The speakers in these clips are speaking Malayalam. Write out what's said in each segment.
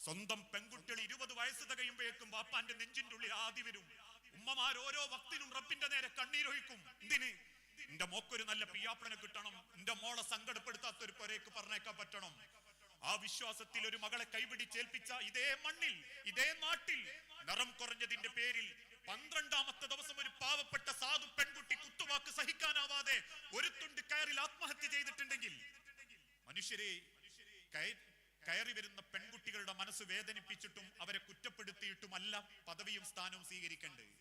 സ്വന്തം പെൺകുട്ടികൾ 20 വയസ്സ് തികയുമ്പോഴേക്കും വാപ്പാന്റെ നെഞ്ചിന്റെ ഉള്ളിൽ ആദി വരും. ഉമ്മമാർ ഓരോ വക്തിലും റബ്ബിന്റെ നേരെ കണ്ണീരൊഴിക്കും. എന്തിന്? എന്റെ മോക്കൊരു നല്ല പിയാപ്പനെ കിട്ടണം, എന്റെ മോളെ സങ്കടപ്പെടുത്താത്ത ഒരു പൊരേക്ക് പറഞ്ഞേക്കാൻ പറ്റണം. ആ വിശ്വാസത്തിൽ ഒരു മകളെ കൈപിടിച്ചേൽപ്പിച്ച ഇതേ മണ്ണിൽ, ഇതേ നാട്ടിൽ നിറം കുറഞ്ഞതിന്റെ പേരിൽ 12ാമത്തെ ദിവസം ഒരു പാവപ്പെട്ട സാധു പെൺകുട്ടി കുത്തുവാക്ക് സഹിക്കാനാവാതെ ഒരു തുണ്ട് കയറിൽ ആത്മഹത്യ ചെയ്തിട്ടുണ്ടെങ്കിൽ, മനുഷ്യരെ കയറി വരുന്ന പെൺകുട്ടികളുടെ മനസ്സ് വേദനിപ്പിച്ചിട്ടും അവരെ കുറ്റപ്പെടുത്തിയിട്ടുമല്ല പദവിയും സ്ഥാനവും സ്വീകരിക്കേണ്ടത്.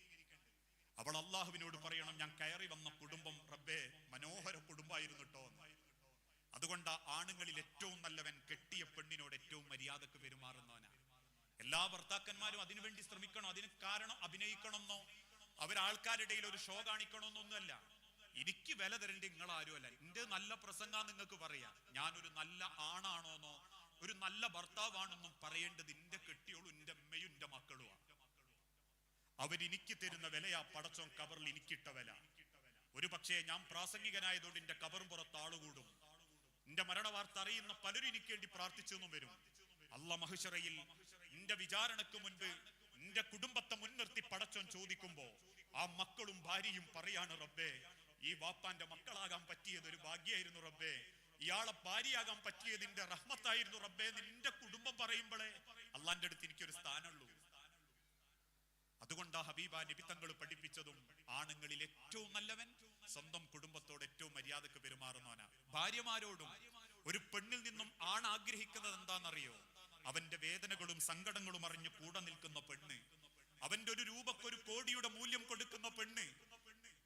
അവൾ അള്ളാഹുവിനോട് പറയണം, ഞാൻ കയറി വന്ന കുടുംബം റബ്ബേ മനോഹര കുടുംബമായിരുന്നു കേട്ടോ. അതുകൊണ്ട് ആണുങ്ങളിൽ ഏറ്റവും നല്ലവൻ കെട്ടിയ പെണ്ണിനോട് ഏറ്റവും മര്യാദക്ക് പെരുമാറുന്നവനാണ്. എല്ലാ ഭർത്താക്കന്മാരും അതിനുവേണ്ടി ശ്രമിക്കണോ? അതിന് കാരണം അഭിനയിക്കണമെന്നോ അവരാൾക്കാരുടെ ഇടയിൽ ഒരു ഷോ കാണിക്കണമെന്നൊന്നുമല്ല. എനിക്ക് വില തരേണ്ട നിങ്ങളാരും അല്ല. എന്റെ നല്ല പ്രസംഗം നിങ്ങൾക്ക് പറയാം. ഞാനൊരു നല്ല ആണാണോന്നോ ഒരു നല്ല ഭർത്താവാണെന്നും പറയേണ്ടത് എന്റെ കെട്ടിയോളും എന്റെ അമ്മയും എന്റെ മക്കളുമാണ്. അവരെനിക്ക് തരുന്ന വിലയാ പടച്ചോൻ കബറിൽ എനിക്കിട്ട വില. ഒരു പക്ഷേ ഞാൻ പ്രാസംഗികനായതുകൊണ്ട് എന്റെ കബറും പുറത്ത് ആളുകൂടും. എന്റെ മരണ വാർത്ത അറിയുന്ന പലരും എനിക്ക് വേണ്ടി പ്രാർത്ഥിച്ചെന്നും വരും. അല്ലാഹ് മഹ്ശറയിൽ എന്റെ വിചാരണക്ക് മുൻപ് എന്റെ കുടുംബത്തെ മുൻനിർത്തി പടച്ചോൻ ചോദിക്കുമ്പോ ആ മക്കളും ഭാര്യയും പറയാണ്, റബ്ബേ ഈ വാപ്പാന്റെ മക്കളാകാൻ പറ്റിയത് ഒരു ഭാഗ്യായിരുന്നു റബ്ബേ, ഇയാളെ ഭാര്യയാകാൻ പറ്റിയതിന്റെ റഹ്മത്തായിരുന്നു റബ്ബേ. നിന്റെ കുടുംബം പറയുമ്പോഴേ അള്ളാന്റെ അടുത്ത് എനിക്കൊരു സ്ഥാനമുള്ളൂ. അതുകൊണ്ടാ ഹബീബ നബി തങ്ങൾ പഠിപ്പിച്ചതും ആണുങ്ങളിൽ ഏറ്റവും നല്ലവൻ സ്വന്തം കുടുംബത്തോട് ഏറ്റവും മര്യാദക്ക് പെരുമാറുന്നവനാ. ഭാര്യമാരോടും ഒരു പെണ്ണിൽ നിന്നും ആണ് ആഗ്രഹിക്കുന്നത് എന്താണെന്നറിയോ? അവന്റെ വേദനകളും സങ്കടങ്ങളും അറിഞ്ഞ് കൂടെ നിൽക്കുന്ന പെണ്ണ്, അവന്റെ ഒരു രൂപക്കൊരു കോടിയുടെ മൂല്യം കൊടുക്കുന്ന പെണ്ണ്.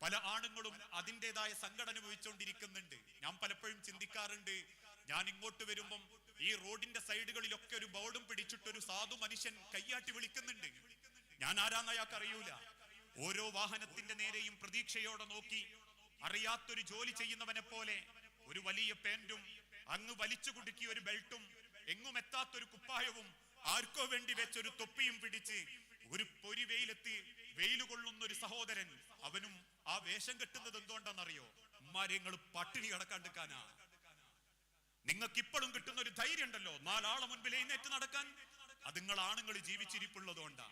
പല ആണുങ്ങളും അതിൻ്റെതായ സങ്കടം അനുഭവിച്ചുകൊണ്ടിരിക്കുന്നുണ്ട്. ഞാൻ പലപ്പോഴും ചിന്തിക്കാറുണ്ട്, ഞാൻ ഇങ്ങോട്ട് വരുമ്പം ഈ റോഡിന്റെ സൈഡുകളിലൊക്കെ ഒരു ബോർഡും പിടിച്ചിട്ടൊരു സാധു മനുഷ്യൻ കയ്യാട്ടി വിളിക്കുന്നുണ്ട്. ഞാൻ ആരാന്ന് അയാൾക്ക് അറിയൂല. ഓരോ വാഹനത്തിന്റെ നേരെയും പ്രതീക്ഷയോടെ നോക്കി അറിയാത്തൊരു ജോലി ചെയ്യുന്നവനെ പോലെ ഒരു വലിയ പാന്റും അങ്ങ് വലിച്ചു കുടുക്കിയ ഒരു ബെൽറ്റും എങ്ങും എത്താത്തൊരു കുപ്പായവും ആർക്കോ വേണ്ടി വെച്ചൊരു തൊപ്പിയും പിടിച്ച് ഒരു പൊരി വെയിലെത്തി വെയിൽ കൊള്ളുന്ന ഒരു സഹോദരൻ, അവനും ആ വേഷം കെട്ടുന്നത് എന്തുകൊണ്ടാണെന്നറിയോ? ഉമ്മാരെ നിങ്ങൾ പട്ടിണി കിടക്കാണ്ടിരിക്കാനാ. നിങ്ങൾക്ക് ഇപ്പോഴും കിട്ടുന്ന ഒരു ധൈര്യം ഉണ്ടല്ലോ 4 ആളെ മുൻപിൽ എഴുന്നേറ്റ് നടക്കാൻ, അത് നിങ്ങൾ ആണുങ്ങൾ ജീവിച്ചിരിപ്പുള്ളതുകൊണ്ടാ.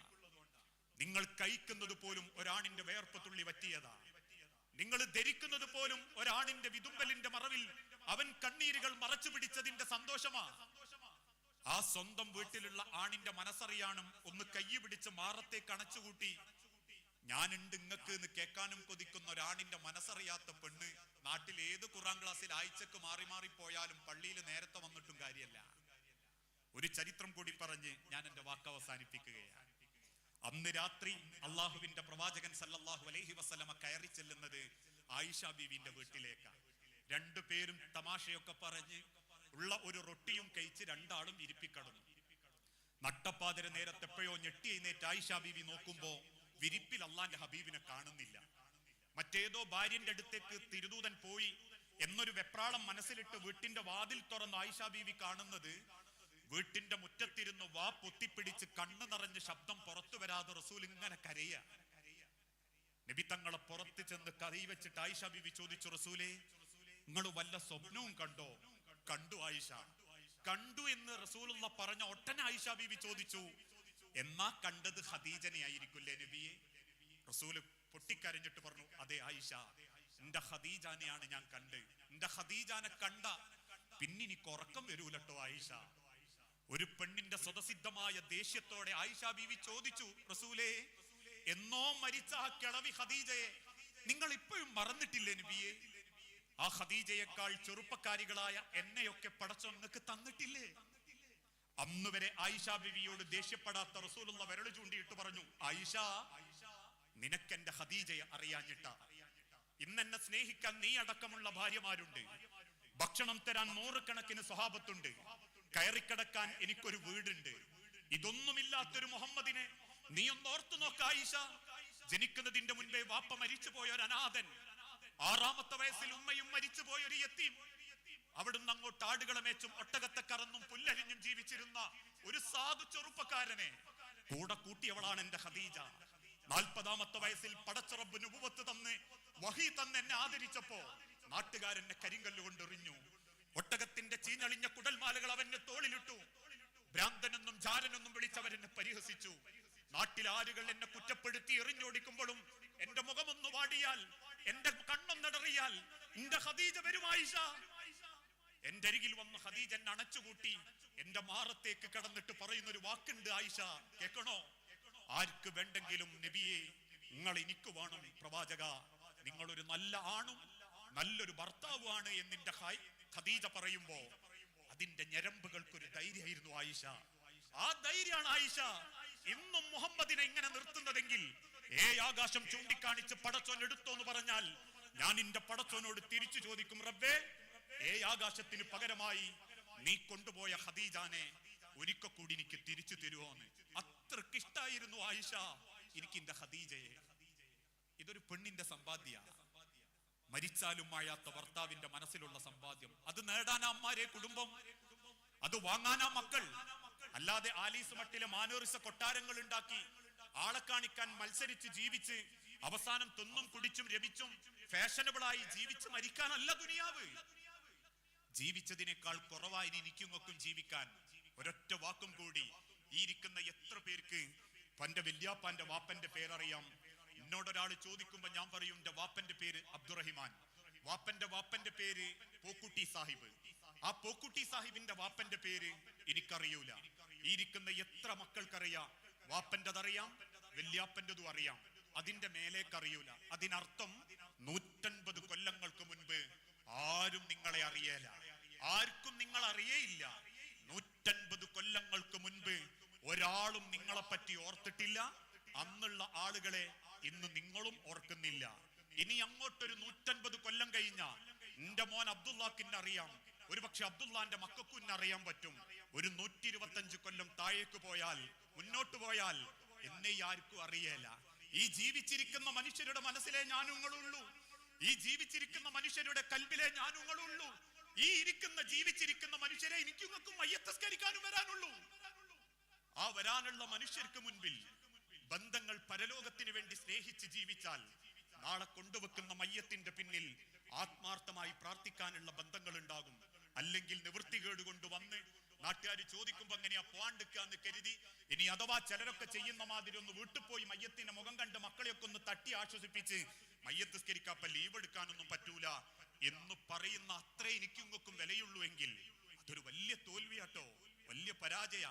നിങ്ങൾ കഴിക്കുന്നത് പോലും ഒരാണിന്റെ വേർപ്പ് തുള്ളി വറ്റിയതാ. നിങ്ങൾ ധരിക്കുന്നത് പോലും ഒരാണിന്റെ വിതുമ്പലിന്റെ മറവിൽ അവൻ കണ്ണീരുകൾ മറച്ചു പിടിച്ചതിന്റെ സന്തോഷമാ. ആ സ്വന്തം വീട്ടിലുള്ള ആണിന്റെ മനസ്സറിയാനും ഒന്ന് കൈ പിടിച്ച് മാറത്തേക്ക് അണച്ചുകൂട്ടി ഞാനുണ്ട് ഇങ്ങക്ക് എന്ന് കേൾക്കാനും കൊതിക്കുന്ന ഒരാണിന്റെ മനസ്സറിയാത്ത പെണ്ണ് നാട്ടിൽ ഏത് ഖുർആൻ ക്ലാസ്സിൽ ആഴ്ചക്ക് മാറി മാറി പോയാലും പള്ളിയിൽ നേരത്തെ വന്നിട്ടും കാര്യമല്ല. ഒരു ചരിത്രം കൂടി പറഞ്ഞ് ഞാൻ എന്റെ വാക്ക് അവസാനിപ്പിക്കുകയാണ്. അന്ന് രാത്രി അള്ളാഹുവിന്റെ പ്രവാചകൻ സല്ലല്ലാഹു അലൈഹി വസല്ലമ കയറി ചെല്ലുന്നത് ആയിഷ ബീവിന്റെ വീട്ടിലേക്കാണ്. 2 പേരും തമാശയൊക്കെ പറഞ്ഞ് ഉള്ള ഒരു റൊട്ടിയും കഴിച്ച് 2 ആളും ഇരിപ്പിക്കടന്നു. നട്ടപ്പാതിര നേരത്തെപ്പോഴോ ഞെട്ടി എഴുന്നേറ്റ് ആയിഷ ബീവി നോക്കുമ്പോ വിരിപ്പിൽ അള്ളാന്റെ ഹബീബിനെ കാണുന്നില്ല. മറ്റേതോ ഭാര്യന്റെ അടുത്തേക്ക് തിരുദൂതൻ പോയി എന്നൊരു വെപ്രാളം മനസ്സിലിട്ട് വീട്ടിന്റെ വാതിൽ തുറന്ന് ആയിഷ ബീവി കാണുന്നത് വീട്ടിന്റെ മുറ്റത്തിരുന്ന് വാ പൊത്തിപ്പിടിച്ച് കണ്ണു നിറഞ്ഞ് ശബ്ദം പുറത്തു വരാതെ റസൂൽ ഇങ്ങനെ കരയ. നബി തങ്ങളെ പുറത്ത് ചെന്ന് കൈ വെച്ചിട്ട് ആയിഷ ബീവി ചോദിച്ചു, റസൂലേ നിങ്ങൾ വല്ല സ്വപ്നവും കണ്ടോ? കണ്ടു ആയിഷ. കണ്ടു എന്ന് റസൂലുള്ള പറഞ്ഞ ഒട്ടനെ ആയിഷ ബീവി ചോദിച്ചു, എന്നാ കണ്ടത് ഖദീജനെ ആയിരിക്കില്ലേ നബിയെ? റസൂല് പൊട്ടിക്കരഞ്ഞിട്ട് പറഞ്ഞു, അതെ ആയിഷ, എന്റെ ഖദീജാനെയാണ് ഞാൻ കണ്ട്. എന്റെ ഖദീജാനെ കണ്ട പിന്നെനിക്ക് ഉറക്കം വരൂലട്ടോ ആയിഷ. ഒരു പെണ്ണിന്റെ സ്വതസിദ്ധമായ ദേഷ്യത്തോടെ ആയിഷ ബീവി ചോദിച്ചു, റസൂലേ എന്നോ മരിച്ച ആ കിളവി ഖദീജയെ നിങ്ങൾ ഇപ്പോഴും മറന്നിട്ടില്ലേ നബിയെ? ആ ഖദീജയേക്കാൾ ചെറുപ്പക്കാരികളായ എന്നെയൊക്കെ പടച്ചോൻ നിങ്ങൾക്ക് തന്നിട്ടില്ലേ? അന്ന് വരെ ആയിഷ ബീവിയോട് ദേഷ്യപ്പെടാത്ത റസൂലുള്ള വിരൽ ചൂണ്ടിയിട്ട് പറഞ്ഞു, ആയിഷ നിനക്കെന്റെ ഖദീജയെ അറിയാഞ്ഞിട്ടാ. ഇന്നെന്നെ സ്നേഹിക്കാൻ നീ അടക്കമുള്ള ഭാര്യമാരുണ്ട്, ഭക്ഷണം തരാൻ 100 കണക്കിന് സ്വഹാബത്തുണ്ട്, കയറിക്കിടക്കാൻ എനിക്കൊരു വീടുണ്ട്. ഇതൊന്നുമില്ലാത്തൊരു മുഹമ്മദിനെ നീ ഒന്ന് ഓർത്തു നോക്ക ആയിഷ. ജനിക്കുന്നതിന്റെ മുൻപേ വാപ്പ മരിച്ചുപോയ ഒരു അനാഥൻ, 6ാമത്തെ വയസ്സിൽ ഉമ്മയും മരിച്ചുപോയ ഒരു യത്തീം, അവിടുന്ന് അങ്ങോട്ട് ആടുകളെ മേച്ചും ഒട്ടകത്തെ കറന്നും പുല്ലരിഞ്ഞും ജീവിച്ചിരുന്ന ഒരു സാധു ചെറുപ്പക്കാരനെ കൂടെ കൂട്ടിയവളാണ് എന്റെ ഖദീജ. 40ാമത്തെ വയസ്സിൽ പടച്ചറബ് നുബുവത്ത് തന്ന് വഹി തന്ന് എന്നെ ആദരിച്ചപ്പോ നാട്ടുകാരെന്നെ കരിങ്കല്ല് കൊണ്ടെറിഞ്ഞു. ഒട്ടകത്തിന്റെ ചീഞ്ഞളിഞ്ഞ കുടൽമാലകൾ അവന്റെ തോളിലിട്ടു. ഭ്രാന്തനെന്നും ജാരനൊന്നും വിളിച്ചവരെന്നെ പരിഹസിച്ചു. നാട്ടിൽ ആരുകൾ എന്നെ കുറ്റപ്പെടുത്തി എറിഞ്ഞോടിക്കുമ്പോഴും എന്റെ മുഖമൊന്നു വാടിയാൽ, എന്റെ കണ്ണൊന്നിടറിയാൽ എന്റെ ഖദീജ വരും ആയിഷ. എന്റെ അരികിൽ വന്ന് ഖദീജ എന്നെ അണച്ചുകൂട്ടി എന്റെ മാറത്തേക്ക് കിടന്നിട്ട് പറയുന്ന ഒരു വാക്കുണ്ട്, ആയിഷ കേൾക്കണോ? ആർക്ക് വേണ്ടെങ്കിലും നബിയെ നിങ്ങൾ എനിക്ക് വേണം പ്രവാചക, നിങ്ങളൊരു നല്ല ആണും നല്ലൊരു ഭർത്താവുമാണ് എന്നിന്റെ ഖദീജ പറയുമ്പോ അതിന്റെ ഞരമ്പുകൾക്കൊരു ധൈര്യമായിരുന്നു ആയിഷ. ആ ധൈര്യമാണ് ആയിഷ ഇന്നും മുഹമ്മദിനെ ഇങ്ങനെ നിർത്തുന്നതെങ്കിൽ, ആകാശം ചൂണ്ടിക്കാണിച്ച് പടച്ചോൻ എടുത്തോ എന്ന് പറഞ്ഞാൽ ഞാൻ എന്റെ പടച്ചോനോട് തിരിച്ചു ചോദിക്കും, റബ്ബേ ആകാശത്തിന് പകരമായി നീ കൊണ്ടുപോയ ഖദീജാനെ ഒരിക്കൽ കൂടി എനിക്ക് തിരിച്ചു തരുമോന്ന്. അത്രക്ക് ഇഷ്ടായിരുന്നു ആയിഷ എനിക്ക് എന്റെ ഖദീജയെ. ഇതൊരു പെണ്ണിന്റെ സമ്പാദ്യ, മരിച്ചാലും മായാത്ത ഭർത്താവിന്റെ മനസ്സിലുള്ള സമ്പാദ്യം. അത് നേടാനാ അമ്മാരെ കുടുംബം, അത് വാങ്ങാനാ മക്കൾ. അല്ലാതെ ആലീസ് മട്ടിലെ മാനോറിസ കൊട്ടാരങ്ങൾ ഉണ്ടാക്കി ആളെ കാണിക്കാൻ മത്സരിച്ച് ജീവിച്ച് അവസാനം തിന്നും കുടിച്ചും രമിച്ചും ഫാഷനബിളായി ജീവിച്ച് മരിക്കാനല്ല ദുനിയാവ്. ജീവിച്ചതിനേക്കാൾ കുറവായി എനിക്കും ജീവിക്കാൻ. ഒരൊറ്റ വാക്കും കൂടി, ഈ ഇരിക്കുന്ന എത്ര പേർക്ക് പന്റെ വല്യാപ്പാന്റെ വാപ്പന്റെ പേരറിയാം? എന്നോടൊരാൾ ചോദിക്കുമ്പോ ഞാൻ പറയും എന്റെ വാപ്പന്റെ പേര് അബ്ദുറഹിമാൻ, വാപ്പന്റെ പേര് പോക്കുട്ടി സാഹിബ്. ആ പോക്കുട്ടി സാഹിബിന്റെ വാപ്പന്റെ പേര് എനിക്കറിയൂല. ഈ ഇരിക്കുന്ന എത്ര മക്കൾക്കറിയാം? വാപ്പന്റെതറിയാം, വല്യാപ്പന്റെതും അറിയാം, അതിന്റെ മേലേക്കറിയൂല. അതിനർത്ഥം 150 കൊല്ലങ്ങൾക്ക് മുൻപ് ആരും നിങ്ങളെ അറിയേല, ആർക്കും നിങ്ങൾ അറിയേയില്ല. 150 കൊല്ലങ്ങൾക്ക് മുൻപ് ഒരാളും നിങ്ങളെ പറ്റി ഓർത്തിട്ടില്ല. അന്നുള്ള ആളുകളെ ഇന്ന് നിങ്ങളും ഓർക്കുന്നില്ല. ഇനി അങ്ങോട്ടൊരു 150 കൊല്ലം കഴിഞ്ഞ എന്റെ മോൻ അബ്ദുള്ളാക്കിന് അറിയാം, ഒരുപക്ഷെ അബ്ദുള്ളാന്റെ മക്കൾക്കും അറിയാൻ പറ്റും. ഒരു 125 കൊല്ലം താഴേക്ക് പോയാൽ, മുന്നോട്ട് പോയാൽ എന്നെ ആർക്കും അറിയേല. ഈ ജീവിച്ചിരിക്കുന്ന മനുഷ്യരുടെ മനസ്സിലെ ഞാനുങ്ങളുള്ളൂ, ഈ ജീവിച്ചിരിക്കുന്ന മനുഷ്യരുടെ കൽബിലെ ഞാനുങ്ങളുള്ളൂ. ഈ ജീവിച്ചിരിക്കുന്ന മനുഷ്യരെ എനിക്കും മയ്യത്തസ്കരിക്കാനും വരാനുള്ളൂ. ആ വരാനുള്ള മനുഷ്യർക്ക് മുൻപിൽ ബന്ധങ്ങൾ പരലോകത്തിന് വേണ്ടി സ്നേഹിച്ച് ജീവിച്ചാൽ നാളെ കൊണ്ടുവെക്കുന്ന മയ്യത്തിന്റെ പിന്നിൽ ആത്മാർത്ഥമായി പ്രാർത്ഥിക്കാനുള്ള ബന്ധങ്ങൾ ഉണ്ടാകും. അല്ലെങ്കിൽ നിവൃത്തികേട് കൊണ്ട് വന്ന് നാട്ടുകാർ ചോദിക്കുമ്പോ എങ്ങനെയാ പോവാണ്ടിക്കാന്ന് കരുതി ഇനി അഥവാ ചിലരൊക്കെ ചെയ്യുന്ന മാതിരി ഒന്ന് വീട്ടിൽ പോയി മയ്യത്തിന്റെ മുഖം കണ്ട് മക്കളെയൊക്കെ ഒന്ന് തട്ടി ആശ്വസിപ്പിച്ച് മയ്യത്തസ്കരിക്കാപ്പ ലീവ് എടുക്കാനൊന്നും പറ്റൂല എന്ന് പറയുന്ന അത്രേ എനിക്കും വിലയുള്ളൂ എങ്കിൽ അതൊരു വലിയ തോൽവിയാട്ടോ, വലിയ പരാജയ.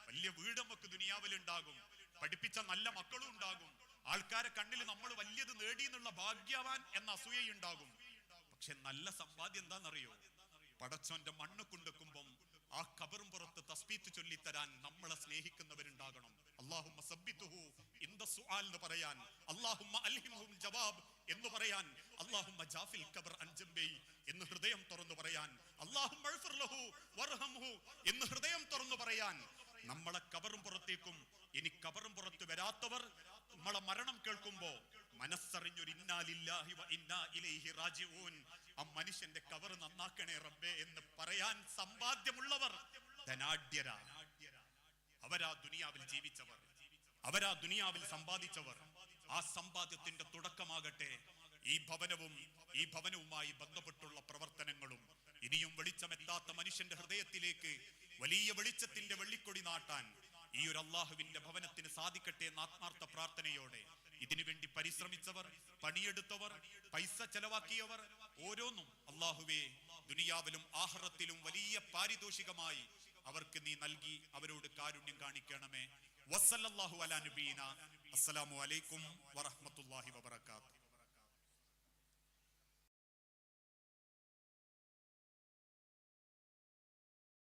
വലിയ വീട് നമുക്ക് ദുനിയാവിലുണ്ടാകും, പഠിപ്പിച്ച നല്ല മക്കളും ഉണ്ടാകും, ആൾക്കാരെ കണ്ണിൽ നമ്മൾ വലിയത് നേടി എന്നുള്ള ഭാഗ്യവാൻ എന്ന അസൂയയുണ്ടാകും. പക്ഷെ നല്ല സമ്പാദ്യം എന്താണെന്നറിയോ? പടച്ചോന്റെ മണ്ണ് കൊണ്ടെക്കുമ്പം ആ ഖബറും പുറത്ത് തസ്ബീത്ത് ചൊല്ലിത്തരാൻ നമ്മളെ സ്നേഹിക്കുന്നവരുണ്ടാകണം. അല്ലാഹുമ്മ സബ്ബിതുഹു ഇൻദ സുആൽ എന്ന് പറയാൻ, അല്ലാഹുമ്മ അൽഹിംഹുൽ ജവാബ് എന്ന് പറയാൻ, അല്ലാഹുമ്മ ജാഫിൽ ഖബർ അൻ ജംബി എന്ന് ഹൃദയം തുറന്നു പറയാൻ, അല്ലാഹുമ്മ അഗ്ഫിർ ലഹു വർഹംഹു എന്ന് ഹൃദയം തുറന്നു പറയാൻ. നമ്മളെ ഖബറും പുറത്തേക്കും ഇനി ഖബറും പുറത്ത് വരാത്തവർ നമ്മളെ മരണം കേൾക്കുമ്പോ മനസ്സറിഞ്ഞൊരു ഇന്നാ ലില്ലാഹി വ ഇന്നാ ഇലൈഹി റാജിഊൻ, ആ മനുഷ്യന്റെ ഖബർ നന്നാക്കണേ റബ്ബേ എന്ന് പറയാൻ സമ്പാദ്യമുള്ളവർ ധനാഢ്യരാ. അവരാ ദുനിയാവിൽ ജീവിച്ചവർ, അവരാ ദുനിയാവിൽ സമ്പാദിച്ചവർ. ആ സമ്പാദ്യത്തിന്റെ തുടക്കമാകട്ടെ ഈ ഭവനവുമായി ബന്ധപ്പെട്ടുള്ള പ്രവർത്തനങ്ങളും. ഇനിയും വെളിച്ചമെത്താത്ത മനുഷ്യന്റെ ഹൃദയത്തിലേക്ക് വലിയ വെളിച്ചത്തിന്റെ വെള്ളിക്കൊടി നാട്ടാൻ ഈ ഒരു അള്ളാഹുവിന്റെ ഭവനത്തിന് സാധിക്കട്ടെ എന്ന ആത്മാർത്ഥ പ്രാർത്ഥനയോടെ ഇതിനുവേണ്ടി പരിശ്രമിച്ചവർ, പണിയെടുത്തവർ, പൈസ ചെലവാക്കിയവർ ഓരോന്നും അള്ളാഹുവേ ദുനിയാവിലും ആഖിറത്തിലും വലിയ പാരിതോഷികമായി അവർക്ക് നീ നൽകി അവരോട് കാരുണ്യം കാണിക്കണമേ. വസ്സല്ലല്ലാഹു അലാ നബീന. അസ്സലാമു അലൈക്കും വറഹ്മത്തുള്ളാഹി വബറകാതുഹു.